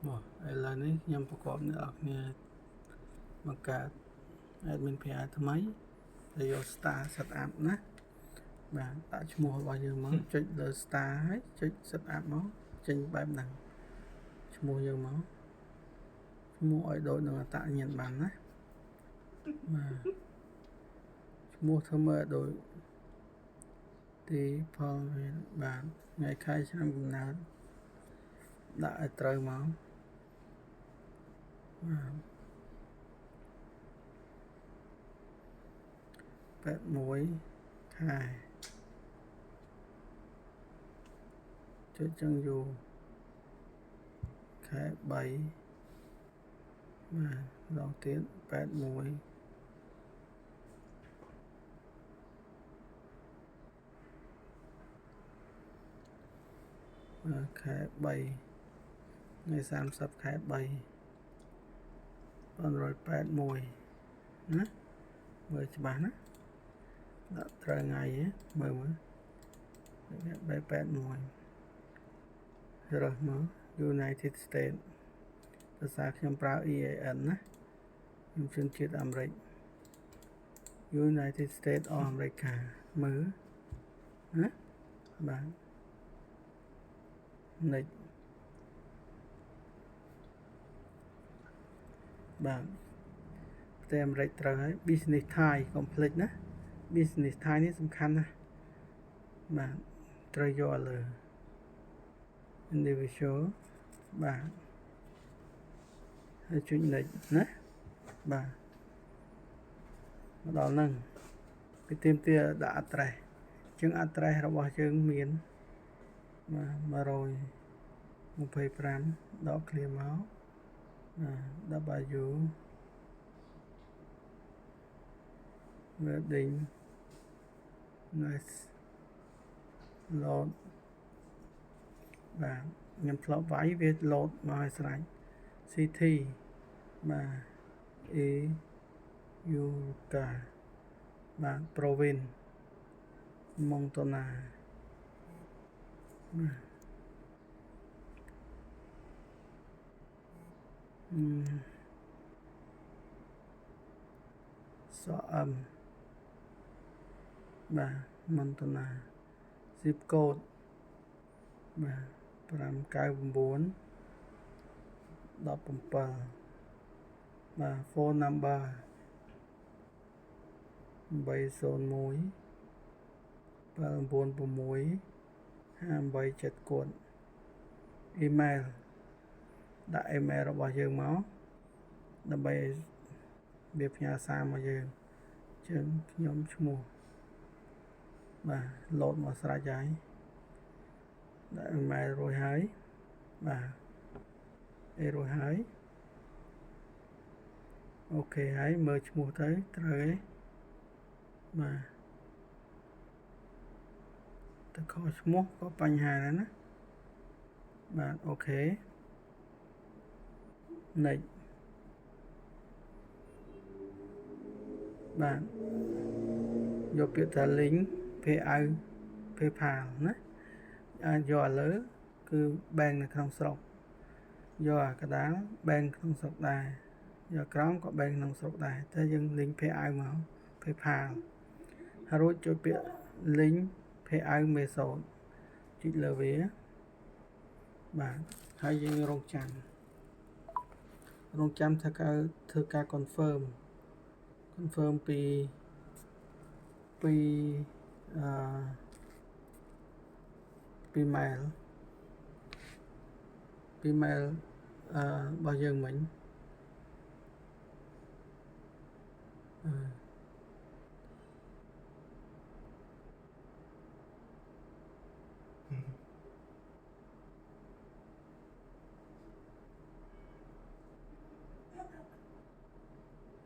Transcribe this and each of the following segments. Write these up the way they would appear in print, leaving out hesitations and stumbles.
ឥឡូវនេះខ្ញុំប្រកបអ្នកនរគ្នាបង្កើត admin PI ថ្មីហើយយក star setup ណាបាទដាក់ឈ្មោះរបស់យើងមកចុចលើ star ហើយចុច setup មកចេញបែបហ្នឹងឈ្មោះយើងមកឈ្មោះឲ្យដូចនឹងអត្តសញ្ញាណប័ណ្ណណាបាទឈ្មោះធ្វើមើលដូចទីផលបាទថ្ងៃខែឆ្នាំកំណើតដាក់ឲ្យត្រូវមកបាទ81ខែចុចចឹងយូរខែ3បាទម្ដងទៀត81ខែ3ថ្ងៃ30ខែ3 1981ណាមើលច្បាស់ណាដាក់ត្រូវថ្ងៃមើល81រើសមក United States ភាសាខ្ញុំប្រើ EAN ណាខ្ញុំជនជាតិអាមេរិក United States of America មើលណាបាទនិចបាទប្រទេសអាមេរិកត្រូវហើយ Business Thai Complete ណា Business Thai នេះសំខាន់ណាស់បាទត្រូវយកលើ Individual បាទហើយចុច Next ណាបាទមកដល់ហ្នឹងវាទាមទារដាក់ address ជាង address របស់យើងមានបាទ125ដក clear មកW wedding nice load បាទខ្ញុំធ្លាប់វាយវា load មកឲ្យស្រេច CT បាទ A U K បាទ Province Montana បាទសអឹមបាទ Montana zip code បាទ599 17បាទ phone number 801 796 587គាត់ email ដាក់ email របស់យើងមកដើម្បីវាផ្ញើសារមកយើងចឹងខ្ញុំឈ្មោះបាទ load មកស្រេចហើយដាក់ email រួចហើយបាទរួចហើយអូខេហើយមើលឈ្មោះទៅត្រូវទេបាទទៅខឈ្មោះក៏បញ្ហាដែរណាបាទអូខេ Next បាទយកពាក្យថា link PayPal ណាអាចយកឥឡូវគឺ bank នៅក្នុងស្រុកយកអាកដាល bank ក្នុងស្រុកដែរយកក្រោមក៏ bank ក្នុងស្រុកដែរតែយើង link PayPal មក PayPal ហើយរួចចុចពាក្យ link PayPal method ចុចលើវាបាទហើយយើងរងចាំធ្វើការ confirm ពីmail របស់យើងមិញ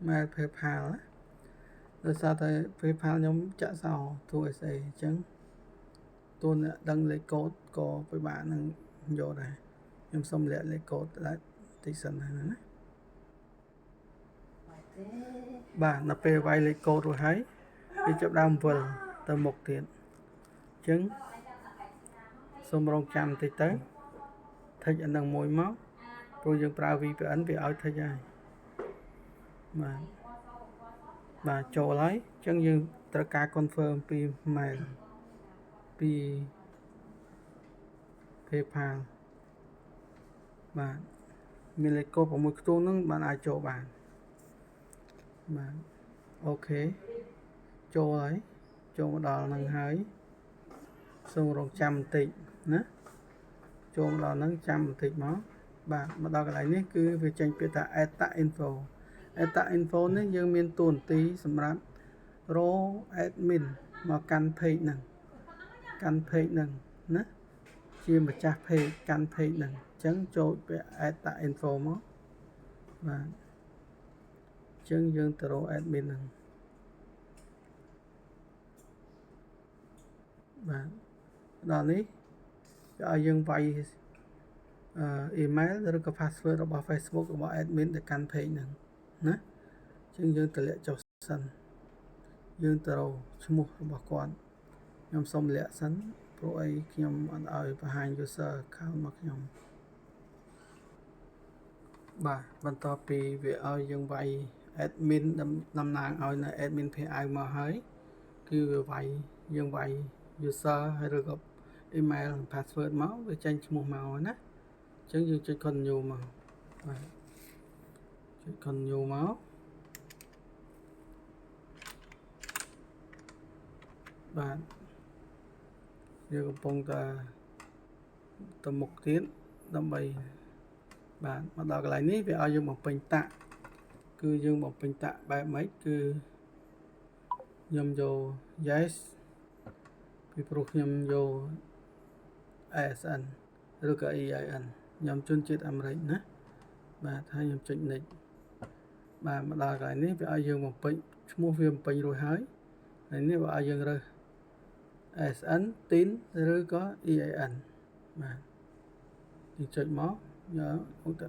mail PayPal ដោយសារតែ PayPal ខ្ញុំចាក់សោ to SA អញ្ចឹងតួអ្នកដឹងលេខកូដក៏ពិបាកនឹងយកដែរខ្ញុំសុំលាក់លេខកូដតិចសិនណាបាទដល់ពេលវាយលេខកូដរួចហើយវាចាប់ដើមវិលទៅមុខទៀតអញ្ចឹងសូមរងចាំបន្តិចទៅថិចអានឹងមួយមក ព្រោះយើងប្រើ VPN វាឲ្យថេចហើយបាទចូលហើយអញ្ចឹងយើងត្រូវការ confirm ពី mail ពី PayPal បាទមានលេខកូដ6ខ្ទង់ហ្នឹងបានអាចចូលបានបាទអូខេចូលហើយចូលមកដល់ហ្នឹងហើយសូមរងចាំបន្តិចណាចូលមកដល់ហ្នឹងចាំបន្តិចមកបាទមកដល់កន្លែងនេះគឺវាចេញពាក្យថា eta info នេះយើងមានតួនាទីសម្រាប់ row admin មកកាន់ page ហ្នឹងណាជាម្ចាស់ page កាន់ page ហ្នឹងអញ្ចឹងចូលពាក្យ eta info មកបាទអញ្ចឹងយើងទៅ row admin ហ្នឹងបាទដល់នេះគេឲ្យយើងវាយemail ឬក៏ password របស់ Facebook របស់ admin ទៅកាន់ page ហ្នឹងណាអញ្ចឹងយើងតម្លាក់ចុះសិនយើងទៅរកឈ្មោះរបស់គាត់ខ្ញុំសូមលាក់សិនព្រោះអីខ្ញុំអត់ឲ្យបង្ហាញ user account មកខ្ញុំបាទបន្ទាប់ពីវាឲ្យយើងវាយ admin តំណាងឲ្យនៅ admin PI មកហើយគឺវាវាយយើងវាយ user ហើយឬក៏ email និង password មកវាចេញឈ្មោះមកណាអញ្ចឹងយើងចុច continue មកបាទចុច continue មកបាទយើងកំពុងតែទៅមុខទៀតដើម្បីបាទមកដល់កន្លែងនេះវាឲ្យយើងបំពេញតាក់គឺយើងបំពេញតាក់បែបម៉េចគឺខ្ញុំយក yes ពីព្រោះខ្ញុំយក ASN ឬក៏ EIN ខ្ញុំជនជាតិអាមេរិកណាបាទហើយខ្ញុំចុច next បាទមកដល់កន្លែងនេះវាឲ្យយើងបំពេញឈ្មោះវាបំពេញរួចហើយហើយនេះវាឲ្យយើងរើស ASN TIN ឬក៏ EIN បាទយើងចុចមក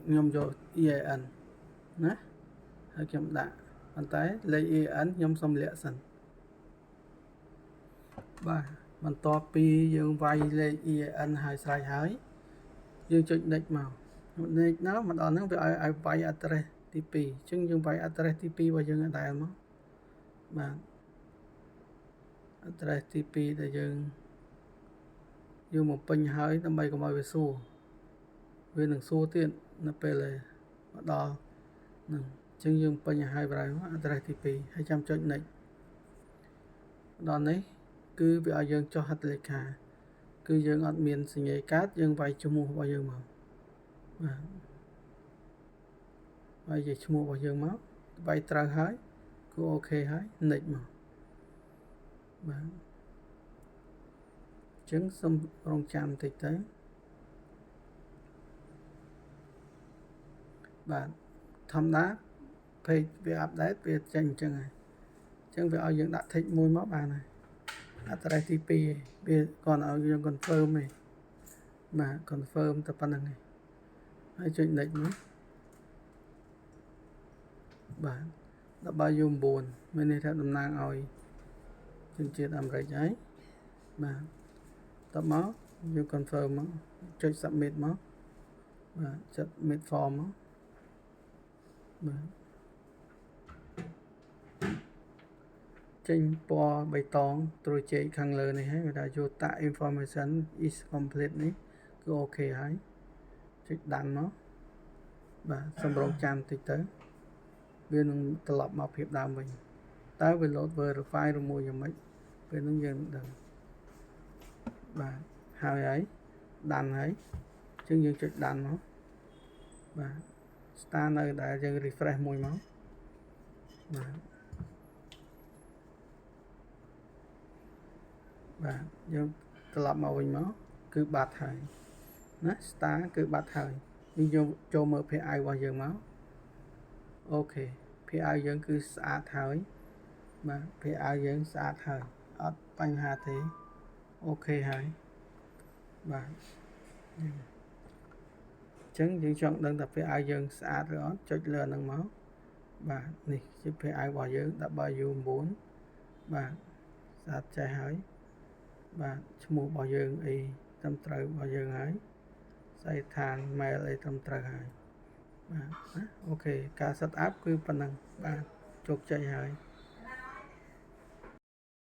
ខ្ញុំយក EIN ណាហើយខ្ញុំដាក់ប៉ុន្តែលេខ EIN ខ្ញុំសូមលាក់សិនបាទបន្ទាប់ពីយើងវាយលេខ EIN ហើយស្រេចហើយយើងចុច next មក next ណាមកដល់ហ្នឹងវាឲ្យវាយ address ទី2អញ្ចឹងយើងវាយ address ទី2របស់យើងដែរមកបាទ address ទី2ដែលយើងមកពេញហើយដើម្បីកុំឲ្យវាសួរវានឹងសួរទៀតនៅពេលមកដល់ហ្នឹងអញ្ចឹងយើងពេញហើយប្រហែល address ទី2ហើយចាំចុច next ដល់នេះគឺវាឲ្យយើងចុះហត្ថលេខាគឺយើងអត់មានសញ្ញាកើតយើងវាយឈ្មោះរបស់យើងមកបាទវាយឈ្មោះរបស់យើងមកវាយត្រូវហើយគឺអូខេហើយ next មកបាទអញ្ចឹងសូមរងចាំបន្តិចទៅបាទធម្មតា page វា update វាចេញអញ្ចឹងហើយអញ្ចឹងវាឲ្យយើងដាក់ tick មួយមកបានហើយ address ទី2វាគាត់ឲ្យយើង confirm ឯងបាទ confirm តែប៉ុណ្្នឹងឯងហើយចុច next មកបាទ W9 មានន័យថាតំណាងឲ្យជនជាតិអាមេរិកហើយបាទតបមកយើង confirm មកចុច submit មកបាទ submit form មកបាទចេញពណ៌បៃតងត្រួយចេកខាងលើនេះហើយវាថា your tax information is complete នេះគឺអូខេហើយចុចដានមកបាទសម្រងចាំបន្តិចទៅវានឹងត្រឡប់មកភាពដើមវិញតើវា load verify ឬមួយយ៉ាងម៉េចពេលហ្នឹងយើងនឹងដឹងបាទហើយដានហើយអញ្ចឹងយើងចុចដានមកបាទ start នៅដែលយើង refresh មួយមកបាទបាទយើងត្រឡប់មកវិញមកគឺបាត់ហើយណា star គឺបាត់ហើយនេះយើងចូលមើល PI របស់យើងមកអូខេ PI យើងគឺស្អាតហើយបាទ PI យើងស្អាតហើយអត់បញ្ហាទេអូខេហើយបាទអញ្ចឹងយើងចង់ដឹងថា PI យើងស្អាតឬអត់ចុចលើហ្នឹងមកបាទនេះជា PI របស់យើង W9 បាទស្អាតចេះហើយបាទឈ្មោះរបស់យើងអីត្រឹមត្រូវរបស់យើងហើយស្អីឋាន mail អីត្រឹមត្រូវហើយ បាទណាអូខេការ set up គឺប៉ុណ្ណឹងបាទជោគជ័យហើយ